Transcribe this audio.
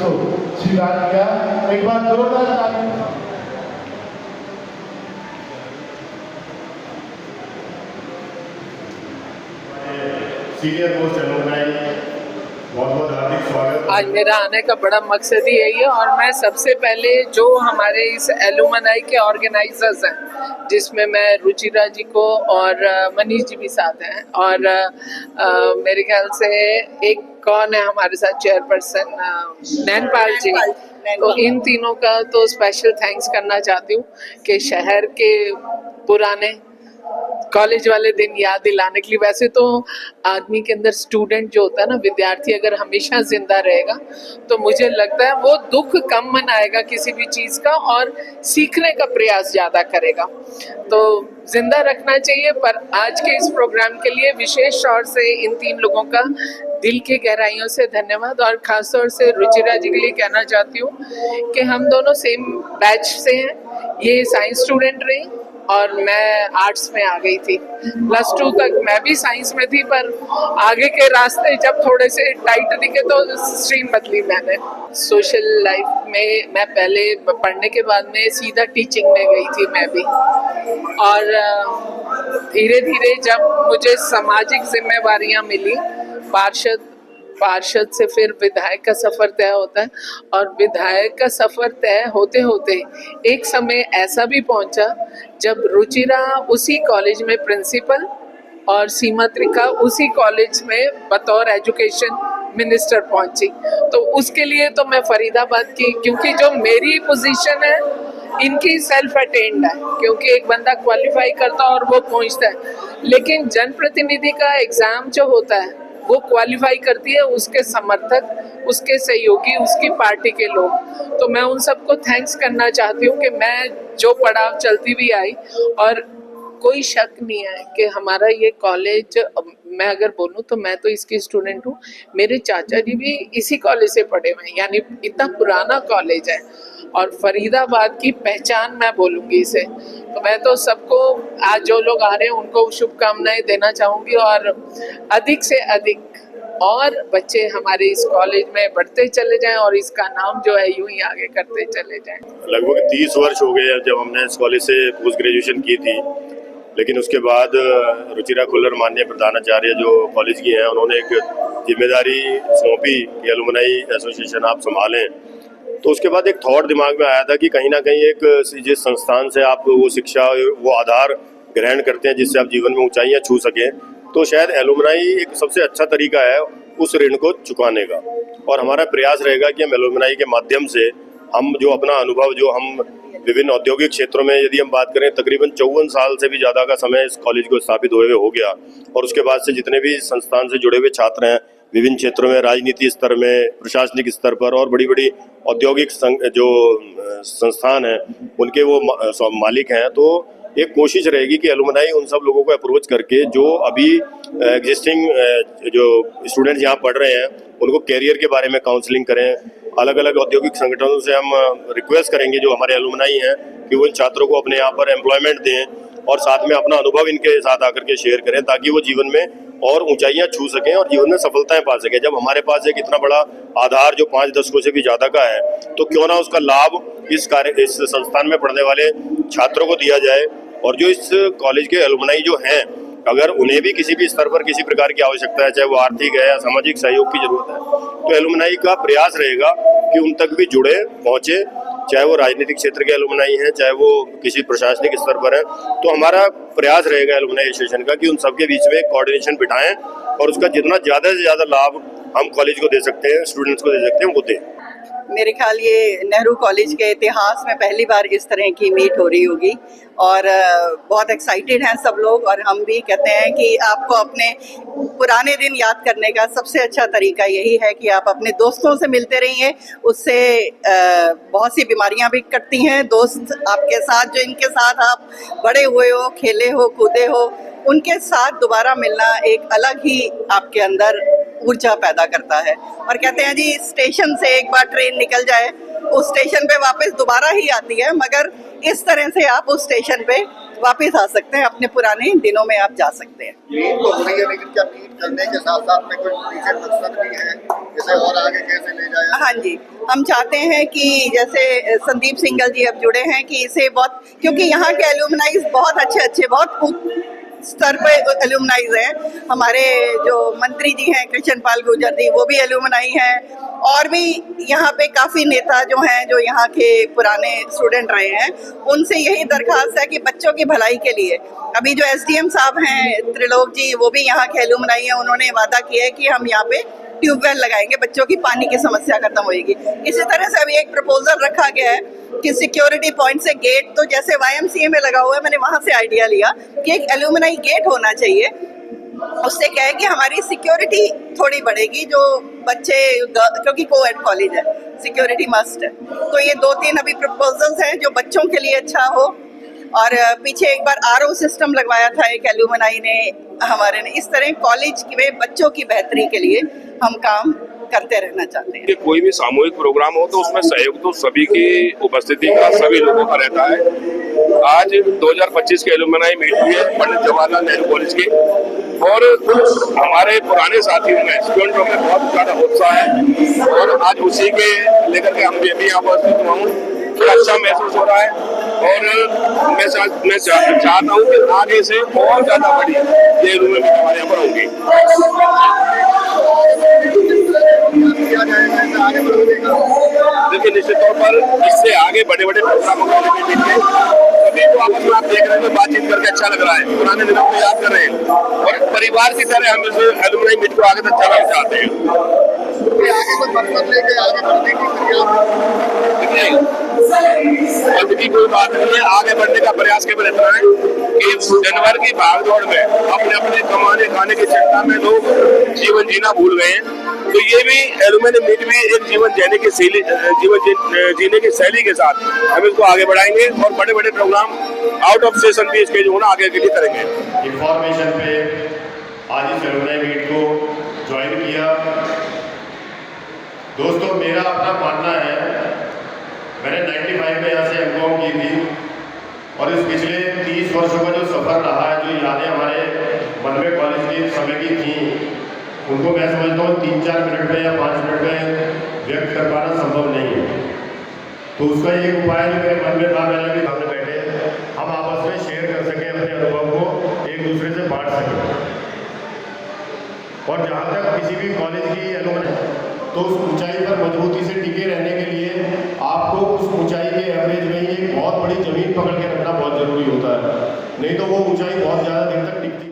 को स्वीकार किया। एक बार जोरदार ताली। सीनियर मोस्ट एलुमनाई, बहुत बहुत हार्दिक स्वागत। आज मेरा आने का बड़ा मकसद ही यही है और मैं सबसे पहले जो हमारे इस एलुमनाई के ऑर्गेनाइजर्स हैं, जिसमें मैं रुचिरा जी को और मनीष जी भी साथ हैं, और मेरे ख्याल से एक कौन है हमारे साथ चेयरपर्सन, नैनपाल जी, तो इन तीनों का तो स्पेशल थैंक्स करना चाहती हूँ कि शहर के पुराने कॉलेज वाले दिन याद दिलाने के लिए। वैसे तो आदमी के अंदर स्टूडेंट जो होता है ना, विद्यार्थी अगर हमेशा जिंदा रहेगा तो मुझे लगता है वो दुख कम मनाएगा किसी भी चीज़ का और सीखने का प्रयास ज़्यादा करेगा, तो जिंदा रखना चाहिए। पर आज के इस प्रोग्राम के लिए विशेष तौर से इन तीन लोगों का दिल की गहराइयों से धन्यवाद, और खासतौर से रुचिरा जी के लिए कहना चाहती हूँ कि हम दोनों सेम बैच से हैं। ये साइंस स्टूडेंट रही और मैं आर्ट्स में आ गई थी। +2 तक मैं भी साइंस में थी, पर आगे के रास्ते जब थोड़े से टाइट दिखे तो स्ट्रीम बदली मैंने। सोशल लाइफ में मैं पहले पढ़ने के बाद में सीधा टीचिंग में गई थी मैं भी, और धीरे धीरे जब मुझे सामाजिक जिम्मेवारियां मिली, पार्षद से फिर विधायक का सफ़र तय होता है, और विधायक का सफ़र तय होते होते एक समय ऐसा भी पहुंचा जब रुचिरा उसी कॉलेज में प्रिंसिपल और सीमा त्रिका उसी कॉलेज में बतौर एजुकेशन मिनिस्टर पहुंची। तो उसके लिए तो मैं फरीदाबाद की, क्योंकि जो मेरी पोजीशन है इनकी सेल्फ अटेंड है, क्योंकि एक बंदा क्वालिफाई करता और वो पहुंचता है, लेकिन जनप्रतिनिधि का एग्ज़ाम जो होता है वो क्वालिफाई करती है उसके समर्थक, उसके सहयोगी, उसकी पार्टी के लोग। तो मैं उन सबको थैंक्स करना चाहती हूँ कि मैं जो पड़ाव चलती भी आई, और कोई शक नहीं है कि हमारा ये कॉलेज, मैं अगर बोलूँ तो मैं तो इसकी स्टूडेंट हूँ, मेरे चाचा जी भी इसी कॉलेज से पढ़े हुए हैं, यानी इतना पुराना कॉलेज है और फरीदाबाद की पहचान मैं बोलूँगी इसे। तो मैं तो सबको, आज जो लोग आ रहे हैं उनको शुभकामनाएं देना चाहूँगी, और अधिक से अधिक और बच्चे हमारे इस कॉलेज में बढ़ते चले जाएं और इसका नाम जो है यूं ही आगे करते चले जाएं। लगभग 30 वर्ष हो गए जब हमने इस कॉलेज से पोस्ट ग्रेजुएशन की थी, लेकिन उसके बाद रुचिरा खुल्लर माननीय प्रधानाचार्य जो कॉलेज की हैं, उन्होंने एक जिम्मेदारी सौंपी कि एलुमनाई एसोसिएशन आप संभालें। तो उसके बाद एक थॉट दिमाग में आया था कि कहीं ना कहीं एक जिस संस्थान से आप वो शिक्षा, वो आधार ग्रहण करते हैं जिससे आप जीवन में ऊंचाइयां छू सकें, तो शायद एलुमनाई एक सबसे अच्छा तरीका है उस ऋण को चुकाने का। और हमारा प्रयास रहेगा कि हम एलुमनाई के माध्यम से हम जो अपना अनुभव, जो हम विभिन्न औद्योगिक क्षेत्रों में, यदि हम बात करें, तकरीबन 54 साल से भी ज़्यादा का समय इस कॉलेज को स्थापित हुए हो गया, और उसके बाद से जितने भी संस्थान से जुड़े हुए छात्र हैं विभिन्न क्षेत्रों में, राजनीति स्तर में, प्रशासनिक स्तर पर, और बड़ी बड़ी औद्योगिक जो संस्थान हैं उनके वो मालिक हैं, तो एक कोशिश रहेगी कि एलुमनाई उन सब लोगों को अप्रोच करके जो अभी एग्जिस्टिंग जो स्टूडेंट्स यहाँ पढ़ रहे हैं उनको कैरियर के बारे में काउंसलिंग करें। अलग अलग औद्योगिक संगठनों से हम रिक्वेस्ट करेंगे जो हमारे एलुमनाई हैं कि वो इन छात्रों को अपने यहाँ पर एम्प्लॉयमेंट दें और साथ में अपना अनुभव इनके साथ आकर के शेयर करें, ताकि वो जीवन में और ऊंचाइयां छू सकें और जीवन में सफलताएं पा सकें। जब हमारे पास एक इतना बड़ा आधार जो 5 दशकों से भी ज़्यादा का है, तो क्यों ना उसका लाभ इस संस्थान में पढ़ने वाले छात्रों को दिया जाए। और जो इस कॉलेज के एलुमनाई जो हैं, अगर उन्हें भी किसी भी स्तर पर किसी प्रकार की आवश्यकता है, चाहे वो आर्थिक है या सामाजिक सहयोग की जरूरत है, तो एलुमनाई का प्रयास रहेगा कि उन तक भी जुड़े, पहुँचे, चाहे वो राजनीतिक क्षेत्र के एलुमनाई हैं, चाहे वो किसी प्रशासनिक स्तर पर हैं। तो हमारा प्रयास रहेगा एलुमनाई एसोसिएशन का कि उन सबके बीच में कोऑर्डिनेशन बिठाएं और उसका जितना ज़्यादा से ज़्यादा लाभ हम कॉलेज को दे सकते हैं, स्टूडेंट्स को दे सकते हैं, वो दें। मेरे ख्याल ये नेहरू कॉलेज के इतिहास में पहली बार इस तरह की मीट हो रही होगी, और बहुत एक्साइटेड हैं सब लोग। और हम भी कहते हैं कि आपको अपने पुराने दिन याद करने का सबसे अच्छा तरीका यही है कि आप अपने दोस्तों से मिलते रहिए, उससे बहुत सी बीमारियां भी कटती हैं। दोस्त आपके साथ, जो इनके साथ आप बड़े हुए हो, खेले हो, कूदे हो, उनके साथ दोबारा मिलना एक अलग ही आपके अंदर ऊर्जा पैदा करता है। और कहते हैं जी, स्टेशन से एक बार ट्रेन निकल जाए उस स्टेशन पे वापस दोबारा ही आती है, मगर इस तरह से आप उस स्टेशन पे वापस आ सकते हैं, अपने पुराने दिनों में आप जा सकते हैं। मीट तो लेकिन क्या मीट करने के साथ साथ में कोई पीछे मकसद भी है, इसे और आगे कैसे ले जाया? हाँ जी, हम चाहते हैं कि जैसे संदीप सिंगल जी अब जुड़े हैं कि इसे बहुत, क्योंकि यहाँ के एलुमनाइज बहुत अच्छे बहुत स्तर पे एलुमनाइज हैं। हमारे जो मंत्री जी हैं कृष्ण पाल गुर्जर जी, वो भी एलुमनाई हैं, और भी यहाँ पे काफ़ी नेता जो हैं जो यहाँ के पुराने स्टूडेंट रहे हैं। उनसे यही दरख्वास्त है कि बच्चों की भलाई के लिए, अभी जो एसडीएम साहब हैं त्रिलोक जी, वो भी यहाँ के एलुमनाई हैं। उन्होंने वादा किया है कि हम यहाँ पे ट्यूबवेल लगाएंगे, बच्चों की पानी की समस्या खत्म होगी। इसी तरह से अभी एक प्रपोजल रखा गया है कि सिक्योरिटी पॉइंट से गेट, तो जैसे YMCA में लगा हुआ है, मैंने वहाँ से आइडिया लिया कि एक एलुमनाई गेट होना चाहिए। उससे क्या है कि हमारी सिक्योरिटी थोड़ी बढ़ेगी, जो बच्चे, क्योंकि कोएड कॉलेज है, सिक्योरिटी मस्ट है। तो ये 2-3 अभी प्रपोजल्स हैं जो बच्चों के लिए अच्छा हो। और पीछे एक बार RO सिस्टम लगवाया था एक एलुमनाई ने, हमारे ने। इस तरह कॉलेज में बच्चों की बेहतरी के लिए हम काम करते रहना चाहते हैं। कि कोई भी सामूहिक प्रोग्राम हो तो उसमें सहयोग तो सभी की उपस्थिति का, सभी लोगों का रहता है। आज 2025 के एलुमनाई मीट हुई है पंडित जवाहरलाल नेहरू कॉलेज की, और हमारे पुराने साथियों में, स्टूडेंटों में बहुत ज्यादा उत्साह है, और आज उसी के लेकर के हम भी यहाँ उपस्थित हुआ हूँ। अच्छा महसूस हो रहा है, और मैं चाहता हूँ कि आगे से बहुत ज्यादा बड़ी ये एलुमनाई हमारे यहाँ पर होंगी। देखिए, निश्चित तौर पर इससे आगे बड़े प्रोग्राम सभी को आपस में आप देख रहे हैं, बातचीत करके अच्छा लग रहा है, पुराने दिनों को याद कर रहे हैं, और परिवार की तरह हम इस एलुमनाई मीट को आगे तक चलाना चाहते हैं। आगे कोई मकसद लेके आगे बढ़ने की कोई बात नहीं है। आगे बढ़ने का प्रयास केवल इतना है कि जनवर की भागदौड़ में अपने कमाने खाने की चिंता में लोग जीवन जीना भूल गए हैं। तो ये भी एलुमनाई मीट भी एक जीवन जीने की शैली के साथ हम इसको आगे बढ़ाएंगे, और बड़े प्रोग्राम आउट ऑफ सेशन भी इसके जो ना आगे के लिए करेंगे। इंफॉर्मेशन पे आज इस एलुमनाई मीट को ज्वाइन किया। दोस्तों, मेरा अपना मानना है, मैंने 95 में यहाँ से M.Com की थी, और इस पिछले 30 वर्षों का जो सफ़र रहा है, जो यादें हमारे मन में कॉलेज के समय की थी, उनको मैं समझता हूँ 3-4 मिनट में या 5 मिनट में व्यक्त कर पाना संभव नहीं है। तो उसका एक उपाय जो मेरे मन में था, मैंने भी सामने बैठे हम आपस में शेयर कर सकें, अपने अनुभव को एक दूसरे से बांट सकें। और जहाँ तक किसी भी कॉलेज की एलुमनाई, तो उस ऊंचाई पर मजबूती से टिके रहने के लिए आपको उस ऊंचाई के एवरेज में ही एक बहुत बड़ी ज़मीन पकड़ के रखना बहुत ज़रूरी होता है, नहीं तो वो ऊंचाई बहुत ज़्यादा दिन तक टिकती